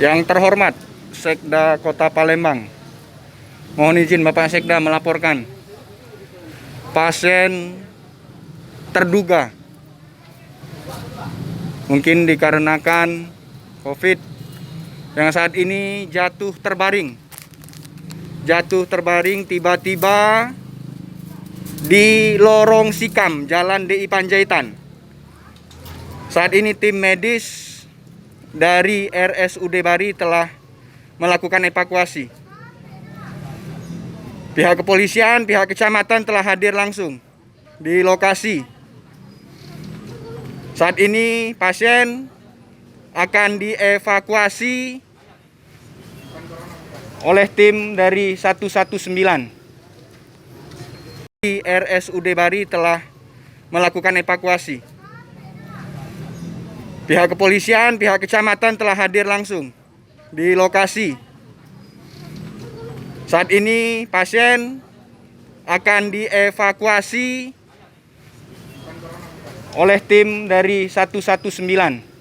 Yang terhormat Sekda Kota Palembang, mohon izin Bapak Sekda melaporkan pasien terduga mungkin dikarenakan COVID yang saat ini jatuh terbaring tiba-tiba di lorong Sikam, Jalan DI Panjaitan. Saat ini tim medis dari RSUD Bari telah melakukan evakuasi. Pihak kepolisian, pihak kecamatan telah hadir langsung di lokasi. Saat ini pasien akan dievakuasi oleh tim dari 119. RSUD Bari telah melakukan evakuasi. Pihak kepolisian, pihak kecamatan telah hadir langsung di lokasi. Saat ini pasien akan dievakuasi oleh tim dari 119.